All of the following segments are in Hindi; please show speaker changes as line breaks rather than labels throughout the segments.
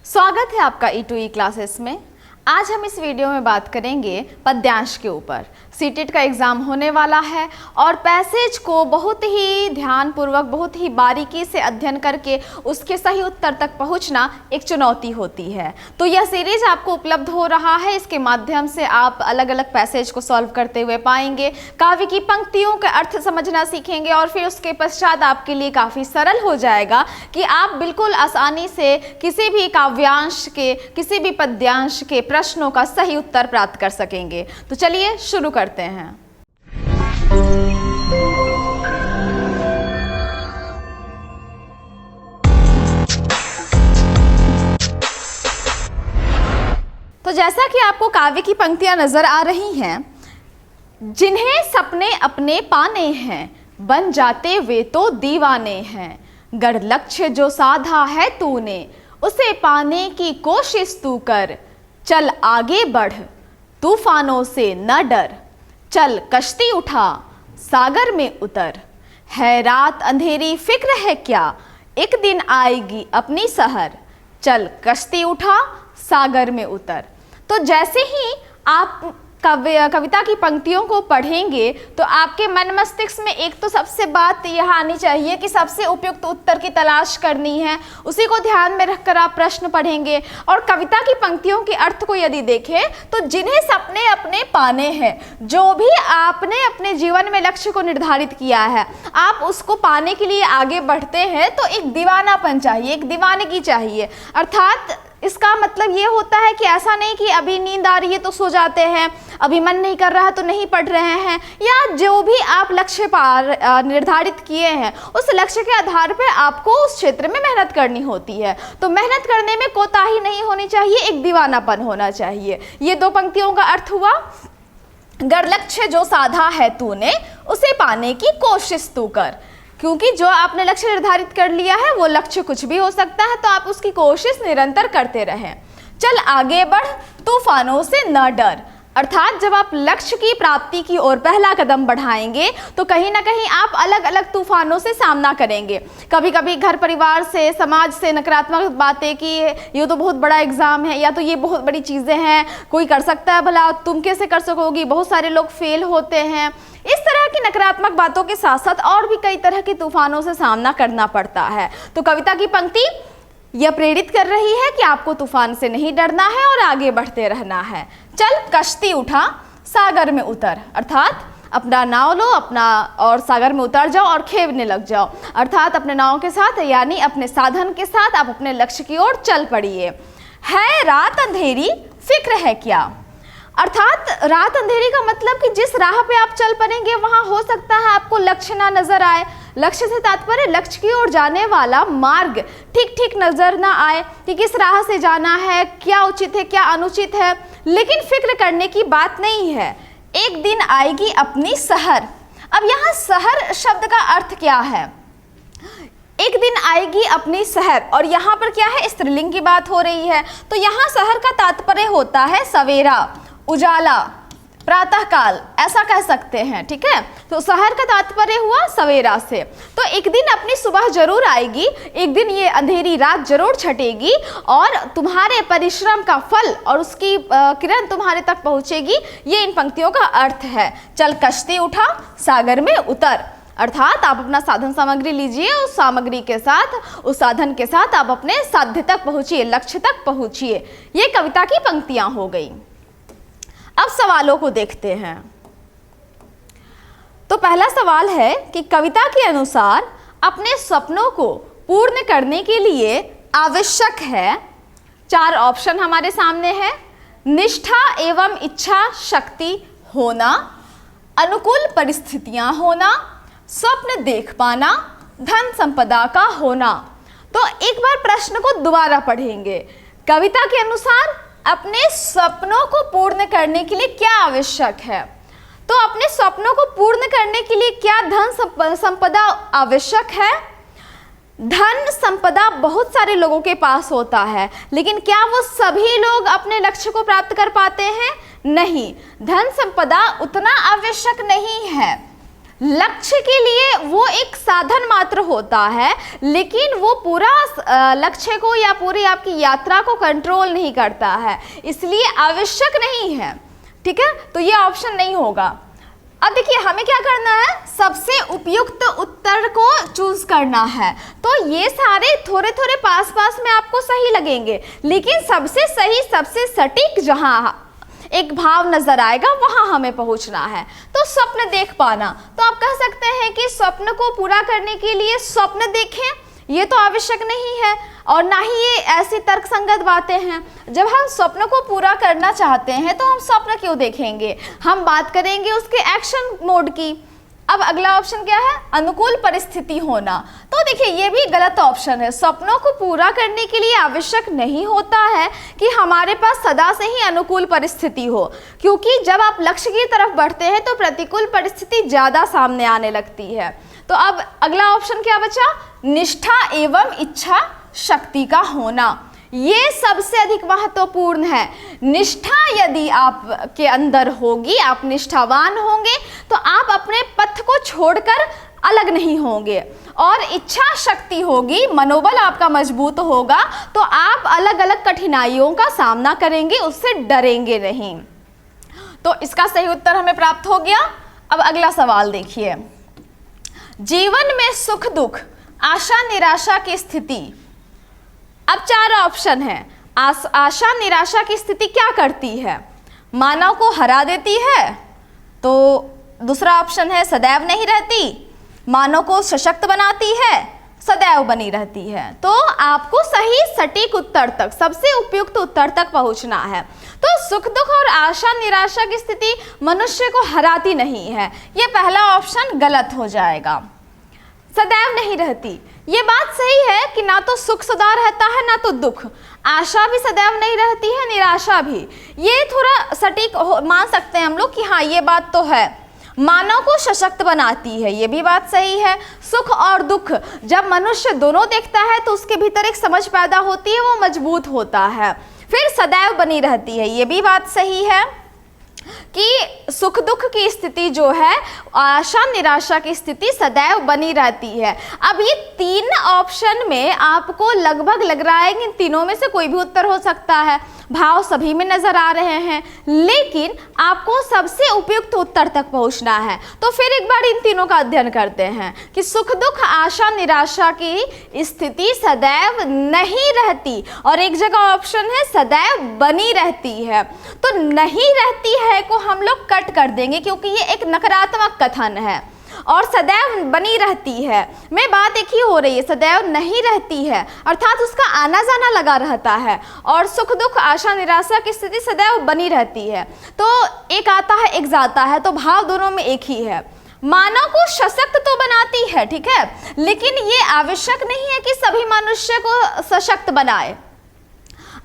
स्वागत है आपका E2E क्लासेस में। आज हम इस वीडियो में बात करेंगे पद्यांश के ऊपर। सीटेट का एग्ज़ाम होने वाला है और पैसेज को बहुत ही ध्यानपूर्वक, बहुत ही बारीकी से अध्ययन करके उसके सही उत्तर तक पहुंचना एक चुनौती होती है। तो यह सीरीज आपको उपलब्ध हो रहा है, इसके माध्यम से आप अलग अलग पैसेज को सॉल्व करते हुए पाएंगे, काव्य की पंक्तियों के अर्थ समझना सीखेंगे और फिर उसके पश्चात आपके लिए काफ़ी सरल हो जाएगा कि आप बिल्कुल आसानी से किसी भी काव्यांश के, किसी भी पद्यांश के प्रश्नों का सही उत्तर प्राप्त कर सकेंगे। तो चलिए शुरू करते हैं। तो जैसा कि आपको काव्य की पंक्तियां नजर आ रही हैं, जिन्हें सपने अपने पाने हैं, बन जाते वे तो दीवाने हैं। गढ़ लक्ष्य जो साधा है तूने, उसे पाने की कोशिश तू कर। चल आगे बढ़, तूफानों से न डर। चल कश्ती उठा, सागर में उतर। है रात अंधेरी फिक्र है क्या, एक दिन आएगी अपनी सहर। चल कश्ती उठा, सागर में उतर। तो जैसे ही आप कविता की पंक्तियों को पढ़ेंगे तो आपके मन मस्तिष्क में एक तो सबसे बात यह आनी चाहिए कि सबसे उपयुक्त उत्तर की तलाश करनी है। उसी को ध्यान में रखकर आप प्रश्न पढ़ेंगे और कविता की पंक्तियों के अर्थ को यदि देखें तो जिन्हें सपने अपने पाने हैं, जो भी आपने अपने जीवन में लक्ष्य को निर्धारित किया है, आप उसको पाने के लिए आगे बढ़ते हैं तो एक दीवानापन चाहिए, एक दीवानगी चाहिए। अर्थात इसका मतलब ये होता है कि ऐसा नहीं कि अभी नींद आ रही है तो सो जाते हैं, अभी मन नहीं कर रहा है तो नहीं पढ़ रहे हैं, या जो भी आप लक्ष्य निर्धारित किए हैं उस लक्ष्य के आधार पर आपको उस क्षेत्र में मेहनत करनी होती है। तो मेहनत करने में कोताही नहीं होनी चाहिए, एक दीवानापन होना चाहिए। ये दो पंक्तियों का अर्थ हुआ। गढ़ लक्ष्य जो साधा है तूने, उसे पाने की कोशिश तू कर। क्योंकि जो आपने लक्ष्य निर्धारित कर लिया है वो लक्ष्य कुछ भी हो सकता है, तो आप उसकी कोशिश निरंतर करते रहें। चल आगे बढ़, तूफानों से न डर। अर्थात जब आप लक्ष्य की प्राप्ति की ओर पहला कदम बढ़ाएंगे तो कहीं ना कहीं आप अलग अलग तूफानों से सामना करेंगे। कभी कभी घर परिवार से, समाज से नकारात्मक बातें कि ये तो बहुत बड़ा एग्ज़ाम है, या तो ये बहुत बड़ी चीज़ें हैं, कोई कर सकता है भला, तुम कैसे कर सकोगी, बहुत सारे लोग फेल होते हैं। इस तरह की नकारात्मक बातों के साथ साथ और भी कई तरह के तूफानों से सामना करना पड़ता है। तो कविता की पंक्ति यह प्रेरित कर रही है कि आपको तूफान से नहीं डरना है और आगे बढ़ते रहना है। चल कश्ती उठा, सागर में उतर। अर्थात अपना नाव लो अपना और सागर में उतर जाओ और खेवने लग जाओ। अर्थात अपने नाव के साथ यानी अपने साधन के साथ आप अपने लक्ष्य की ओर चल पड़िए। है रात अंधेरी फिक्र है क्या। अर्थात रात अंधेरी का मतलब कि जिस राह पे आप चल पड़ेंगे वहां हो सकता है आपको लक्ष्य ना नजर आए। लक्ष्य से तात्पर्य लक्ष्य की ओर जाने वाला मार्ग ठीक ठीक नजर ना आए कि किस राह से जाना है, क्या उचित है, क्या अनुचित है। लेकिन फिक्र करने की बात नहीं है, एक दिन आएगी अपनी सहर। अब यहाँ सहर शब्द का अर्थ क्या है? एक दिन आएगी अपनी सहर, और यहाँ पर क्या है, स्त्रीलिंग की बात हो रही है। तो यहाँ सहर का तात्पर्य होता है सवेरा, उजाला, प्रातः काल, ऐसा कह सकते हैं। ठीक है, तो सहर का तात्पर्य हुआ सवेरा से। तो एक दिन अपनी सुबह जरूर आएगी, एक दिन ये अंधेरी रात जरूर छटेगी और तुम्हारे परिश्रम का फल और उसकी किरण तुम्हारे तक पहुंचेगी। ये इन पंक्तियों का अर्थ है। चल कश्ती उठा, सागर में उतर। अर्थात आप अपना साधन सामग्री लीजिए, उस सामग्री के साथ, उस साधन के साथ आप अपने साध्य तक पहुंचिए, लक्ष्य तक पहुंचिए। ये कविता की पंक्तियां हो गई। अब सवालों को देखते हैं। तो पहला सवाल है कि कविता के अनुसार अपने सपनों को पूर्ण करने के लिए आवश्यक है, 4 ऑप्शन हमारे सामने है। निष्ठा एवं इच्छा शक्ति होना, अनुकूल परिस्थितियां होना, स्वप्न देख पाना, धन संपदा का होना। तो एक बार प्रश्न को दोबारा पढ़ेंगे। कविता के अनुसार अपने सपनों को पूर्ण करने के लिए क्या आवश्यक है? तो अपने सपनों को पूर्ण करने के लिए क्या धन संपदा आवश्यक है? धन संपदा बहुत सारे लोगों के पास होता है, लेकिन क्या वो सभी लोग अपने लक्ष्य को प्राप्त कर पाते हैं? नहीं, धन संपदा उतना आवश्यक नहीं है। लक्ष्य के लिए वो एक साधन मात्र होता है, लेकिन वो पूरा लक्ष्य को या पूरी आपकी यात्रा को कंट्रोल नहीं करता है, इसलिए आवश्यक नहीं है। ठीक है, तो ये ऑप्शन नहीं होगा। अब देखिए हमें क्या करना है, सबसे उपयुक्त उत्तर को चूज करना है। तो ये सारे थोड़े थोड़े पास पास में आपको सही लगेंगे, लेकिन सबसे सही, सबसे सटीक जहां एक भाव नजर आएगा वहां हमें पहुंचना है। तो स्वप्न देख पाना, तो आप कह सकते हैं कि स्वप्न को पूरा करने के लिए स्वप्न देखें, ये तो आवश्यक नहीं है, और ना ही ये ऐसी तर्कसंगत बातें हैं। जब हम स्वप्न को पूरा करना चाहते हैं तो हम स्वप्न क्यों देखेंगे, हम बात करेंगे उसके एक्शन मोड की। अब अगला ऑप्शन क्या है, अनुकूल परिस्थिति होना। तो देखिए ये भी गलत ऑप्शन है। स्वप्नों को पूरा करने के लिए आवश्यक नहीं होता है कि हमारे पास सदा से ही अनुकूल परिस्थिति हो, क्योंकि जब आप लक्ष्य की तरफ बढ़ते हैं तो प्रतिकूल परिस्थिति ज़्यादा सामने आने लगती है। तो अब अगला ऑप्शन क्या बचा, निष्ठा एवं इच्छा शक्ति का होना। ये सबसे अधिक महत्वपूर्ण है। निष्ठा यदि आपके अंदर होगी, आप निष्ठावान होंगे, तो आप अपने पथ को छोड़कर अलग नहीं होंगे, और इच्छा शक्ति होगी, मनोबल आपका मजबूत होगा, तो आप अलग अलग कठिनाइयों का सामना करेंगे, उससे डरेंगे नहीं। तो इसका सही उत्तर हमें प्राप्त हो गया। अब अगला सवाल देखिए, जीवन में सुख दुख, आशा निराशा की स्थिति। अब 4 ऑप्शन है। आशा निराशा की स्थिति क्या करती है, मानव को हरा देती है। तो दूसरा ऑप्शन है सदैव नहीं रहती, मानव को सशक्त बनाती है, सदैव बनी रहती है। तो आपको सही सटीक उत्तर तक, सबसे उपयुक्त उत्तर तक पहुंचना है। तो सुख दुख और आशा निराशा की स्थिति मनुष्य को हराती नहीं है, ये पहला ऑप्शन गलत हो जाएगा। सदैव नहीं रहती, ये बात सही है कि ना तो सुख सदा रहता है ना तो दुख, आशा भी सदैव नहीं रहती है, निराशा भी। ये थोड़ा सटीक मान सकते हैं हम लोग कि हाँ ये बात तो है। मानव को सशक्त बनाती है, ये भी बात सही है। सुख और दुख जब मनुष्य दोनों देखता है तो उसके भीतर एक समझ पैदा होती है, वो मजबूत होता है। फिर सदैव बनी रहती है, ये भी बात सही है कि सुख दुख की स्थिति जो है, आशा निराशा की स्थिति सदैव बनी रहती है। अब ये 3 ऑप्शन में आपको लगभग लग रहा है कि इन तीनों में से कोई भी उत्तर हो सकता है, भाव सभी में नजर आ रहे हैं, लेकिन आपको सबसे उपयुक्त उत्तर तक पहुंचना है। तो फिर एक बार इन तीनों का अध्ययन करते हैं कि सुख दुख आशा निराशा की स्थिति सदैव नहीं रहती, और एक जगह ऑप्शन है सदैव बनी रहती है। तो नहीं रहती है को हम लोग कट कर देंगे, क्योंकि ये एक नकारात्मक कथन है, और सदैव बनी रहती है में बात एक ही हो रही है, सदैव नहीं रहती है अर्थात उसका आना जाना लगा रहता है, और सुख दुख आशा निराशा की स्थिति सदैव बनी रहती है। तो एक आता है एक जाता है, तो भाव दोनों में एक ही है। मानव को सशक्त तो बनाती है, ठीक है, लेकिन ये आवश्यक नहीं है कि सभी मनुष्य को सशक्त बनाए।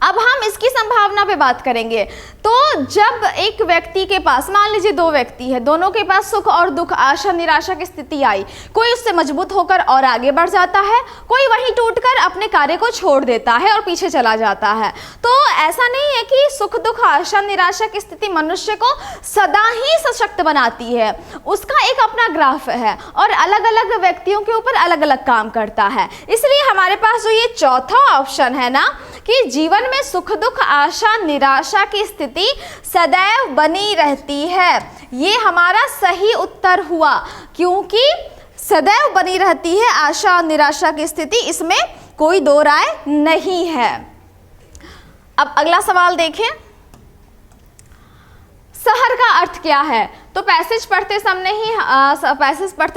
अब हम इसकी संभावना पे बात करेंगे। तो जब एक व्यक्ति के पास, मान लीजिए 2 व्यक्ति है, दोनों के पास सुख और दुख आशा निराशा की स्थिति आई, कोई उससे मजबूत होकर और आगे बढ़ जाता है, कोई वहीं टूटकर अपने कार्य को छोड़ देता है और पीछे चला जाता है। तो ऐसा नहीं है कि सुख दुख आशा निराशा की स्थिति मनुष्य को सदा ही सशक्त बनाती है, उसका एक अपना ग्राफ है और अलग अलग व्यक्तियों के ऊपर अलग अलग काम करता है। इसलिए हमारे पास जो ये चौथा ऑप्शन है ना, कि जीवन में सुख दुख आशा निराशा की स्थिति सदैव बनी रहती है, ये हमारा सही उत्तर हुआ, क्योंकि सदैव बनी रहती है आशा और निराशा की स्थिति, इसमें कोई दो राय नहीं है। अब अगला सवाल देखें, शहर का अर्थ क्या है। तो पैसेज पढ़ते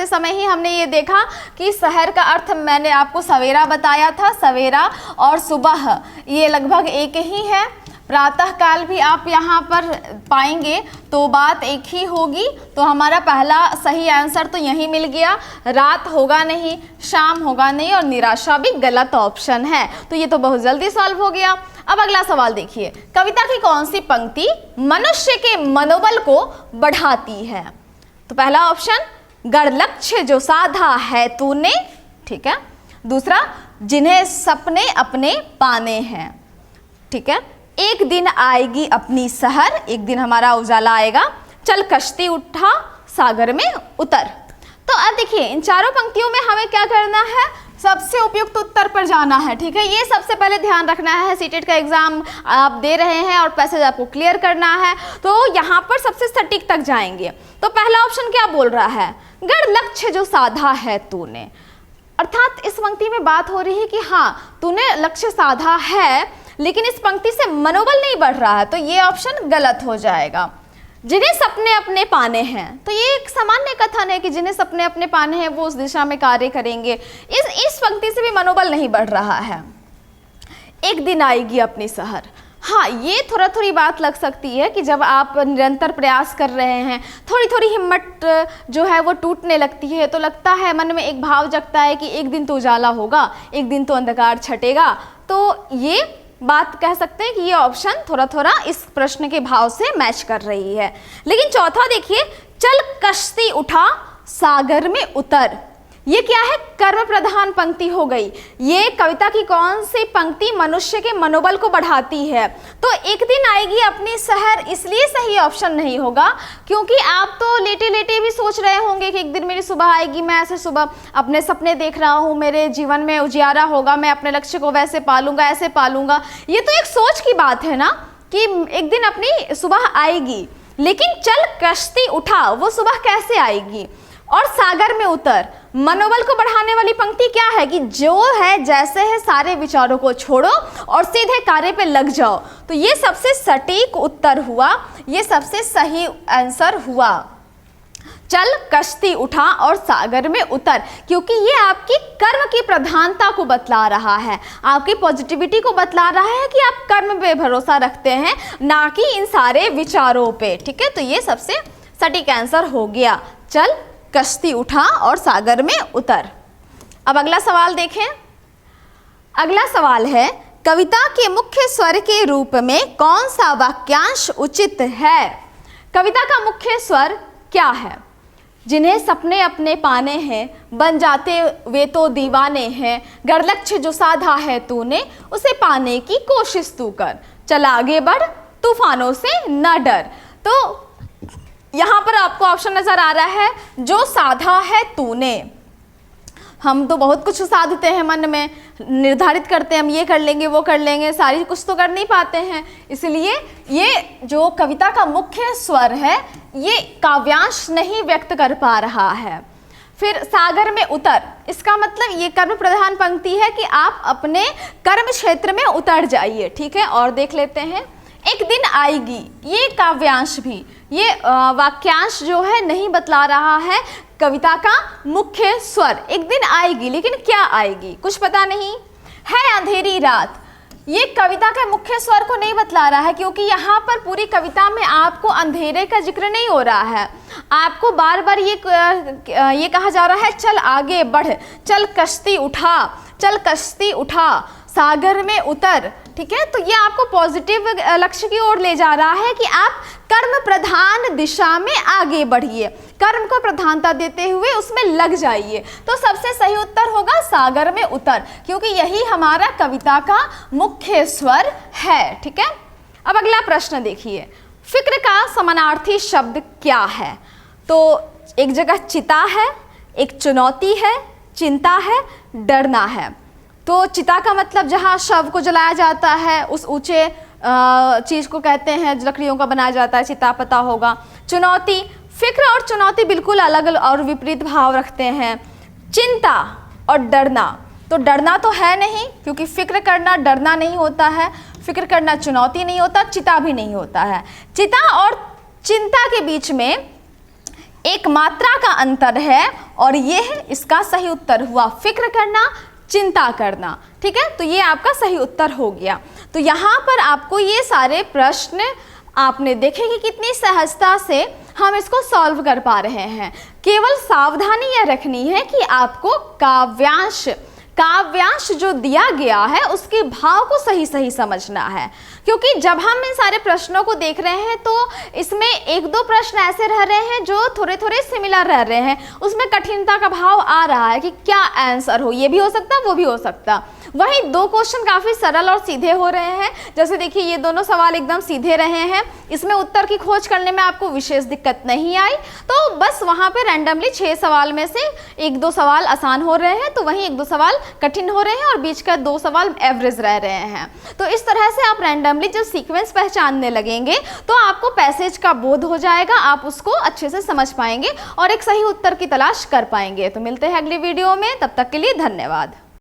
समय ही हमने ये देखा कि शहर का अर्थ मैंने आपको सवेरा बताया था, सवेरा और सुबह ये लगभग एक ही है। प्रातः काल भी आप यहाँ पर पाएंगे तो बात एक ही होगी। तो हमारा पहला सही आंसर तो यही मिल गया, रात होगा नहीं, शाम होगा नहीं, और निराशा भी गलत ऑप्शन है। तो ये तो बहुत जल्दी सॉल्व हो गया। अब अगला सवाल देखिए, कविता की कौन सी पंक्ति मनुष्य के मनोबल को बढ़ाती है। तो पहला ऑप्शन, गढ़ लक्ष्य जो साधा है तूने, ठीक है। दूसरा, जिन्हें सपने अपने पाने हैं, ठीक है। एक दिन आएगी अपनी सहर, एक दिन हमारा उजाला आएगा, चल कश्ती उठा सागर में उतर। तो अब देखिए इन चारों पंक्तियों में हमें क्या करना है, सबसे उपयुक्त उत्तर पर जाना है। ठीक है, ये सबसे पहले ध्यान रखना है। सीटेट का एग्जाम आप दे रहे हैं और पैसेज आपको क्लियर करना है, तो यहाँ पर सबसे सटीक तक जाएंगे। तो पहला ऑप्शन क्या बोल रहा है, गढ़ लक्ष्य जो साधा है तूने, अर्थात इस पंक्ति में बात हो रही है कि हाँ तूने लक्ष्य साधा है, लेकिन इस पंक्ति से मनोबल नहीं बढ़ रहा है, तो ये ऑप्शन गलत हो जाएगा। जिन्हें सपने अपने पाने हैं, तो ये एक सामान्य कथन है कि जिन्हें सपने अपने पाने हैं वो उस दिशा में कार्य करेंगे। इस पंक्ति से भी मनोबल नहीं बढ़ रहा है। एक दिन आएगी अपनी सहर, हाँ ये थोड़ी बात लग सकती है कि जब आप निरंतर प्रयास कर रहे हैं, थोड़ी हिम्मत जो है वो टूटने लगती है, तो लगता है मन में एक भाव जगता है कि एक दिन तो उजाला होगा, एक दिन तो अंधकार छटेगा। तो ये बात कह सकते हैं कि ये ऑप्शन थोड़ा इस प्रश्न के भाव से मैच कर रही है। लेकिन चौथा देखिए, चल कश्ती उठा सागर में उतर, ये क्या है, कर्म प्रधान पंक्ति हो गई। ये कविता की कौन सी पंक्ति मनुष्य के मनोबल को बढ़ाती है, तो एक दिन आएगी अपनी सहर इसलिए सही ऑप्शन नहीं होगा, क्योंकि आप तो लेटे लेटे भी सोच रहे होंगे कि एक दिन मेरी सुबह आएगी, मैं ऐसे सुबह अपने सपने देख रहा हूँ, मेरे जीवन में उजियारा होगा, मैं अपने लक्ष्य को वैसे पालूंगा ऐसे पालूंगा। ये तो एक सोच की बात है ना कि एक दिन अपनी सुबह आएगी, लेकिन चल कश्ती उठा वो सुबह कैसे आएगी, और सागर में उतर मनोबल को बढ़ाने वाली पंक्ति क्या है कि जो है जैसे है सारे विचारों को छोड़ो और सीधे कार्य पे लग जाओ। तो ये सबसे सटीक उत्तर हुआ, ये सबसे सही आंसर हुआ। चल कश्ती उठा और सागर में उतर, क्योंकि ये आपकी कर्म की प्रधानता को बतला रहा है, आपकी पॉजिटिविटी को बतला रहा है कि आप कर्म पे भरोसा रखते हैं, ना कि इन सारे विचारों पे। ठीक है, तो ये सबसे सटीक आंसर हो गया, चल कश्ती उठा और सागर में उतर। अब अगला सवाल देखें। अगला सवाल है, कविता के मुख्य स्वर के रूप में कौन सा वाक्यांश उचित है। कविता का मुख्य स्वर क्या है, जिन्हें सपने अपने पाने हैं, बन जाते वे तो दीवाने हैं, गढ़ लक्ष्य जो साधा है तूने, उसे पाने की कोशिश तू कर, चल आगे बढ़ तूफानों से न डर। तो यहाँ पर आपको ऑप्शन नजर आ रहा है, जो साधा है तूने। हम तो बहुत कुछ साधते हैं, मन में निर्धारित करते हैं हम ये कर लेंगे वो कर लेंगे, सारी कुछ तो कर नहीं पाते हैं, इसलिए ये जो कविता का मुख्य स्वर है ये काव्यांश नहीं व्यक्त कर पा रहा है। फिर सागर में उतर, इसका मतलब ये कर्म प्रधान पंक्ति है कि आप अपने कर्म क्षेत्र में उतर जाइए। ठीक है, और देख लेते हैं, एक दिन आएगी, ये काव्यांश भी, ये वाक्यांश जो है नहीं बतला रहा है कविता का मुख्य स्वर। एक दिन आएगी, लेकिन क्या आएगी कुछ पता नहीं है। अंधेरी रात, ये कविता के मुख्य स्वर को नहीं बतला रहा है, क्योंकि यहाँ पर पूरी कविता में आपको अंधेरे का जिक्र नहीं हो रहा है, आपको बार बार ये कहा जा रहा है चल आगे बढ़, चल कश्ती उठा, चल कश्ती उठा सागर में उतर। ठीक है, तो ये आपको पॉजिटिव लक्ष्य की ओर ले जा रहा है कि आप कर्म प्रधान दिशा में आगे बढ़िए, कर्म को प्रधानता देते हुए उसमें लग जाइए। तो सबसे सही उत्तर होगा सागर में उतर, क्योंकि यही हमारा कविता का मुख्य स्वर है। ठीक है, अब अगला प्रश्न देखिए, फिक्र का समानार्थी शब्द क्या है। तो एक जगह चिता है, एक चुनौती है, चिंता है, डरना है। तो चिता का मतलब जहाँ शव को जलाया जाता है, उस ऊंचे चीज़ को कहते हैं, लकड़ियों का बनाया जाता है, चिता पता होगा। चुनौती, फिक्र और चुनौती बिल्कुल अलग और विपरीत भाव रखते हैं। चिंता और डरना, तो डरना तो है नहीं, क्योंकि फिक्र करना डरना नहीं होता है, फिक्र करना चुनौती नहीं होता, चिता भी नहीं होता है। चिता और चिंता के बीच में एक मात्रा का अंतर है, और ये इसका सही उत्तर हुआ, फिक्र करना, चिंता करना। ठीक है, तो ये आपका सही उत्तर हो गया। तो यहाँ पर आपको ये सारे प्रश्न आपने देखे कि कितनी सहजता से हम इसको सॉल्व कर पा रहे हैं। केवल सावधानी यह रखनी है कि आपको काव्यांश काव्यांश जो दिया गया है उसके भाव को सही सही समझना है, क्योंकि जब हम इन सारे प्रश्नों को देख रहे हैं तो इसमें एक दो प्रश्न ऐसे रह रहे हैं जो थोड़े थोड़े सिमिलर रह रहे हैं, उसमें कठिनता का भाव आ रहा है कि क्या आंसर हो, ये भी हो सकता वो भी हो सकता। वहीं दो क्वेश्चन काफी सरल और सीधे हो रहे हैं, जैसे देखिए ये दोनों सवाल एकदम सीधे रहे हैं, इसमें उत्तर की खोज करने में आपको विशेष दिक्कत नहीं आई। तो बस वहां पे रैंडमली 6 सवाल में से एक दो सवाल आसान हो रहे हैं, तो वहीं एक दो सवाल कठिन हो रहे हैं और बीच का 2 सवाल एवरेज रह रहे हैं। तो इस तरह से आप रैंडमली जब सीक्वेंस पहचानने लगेंगे तो आपको पैसेज का बोध हो जाएगा, आप उसको अच्छे से समझ पाएंगे और एक सही उत्तर की तलाश कर पाएंगे। तो मिलते हैं अगली वीडियो में, तब तक के लिए धन्यवाद।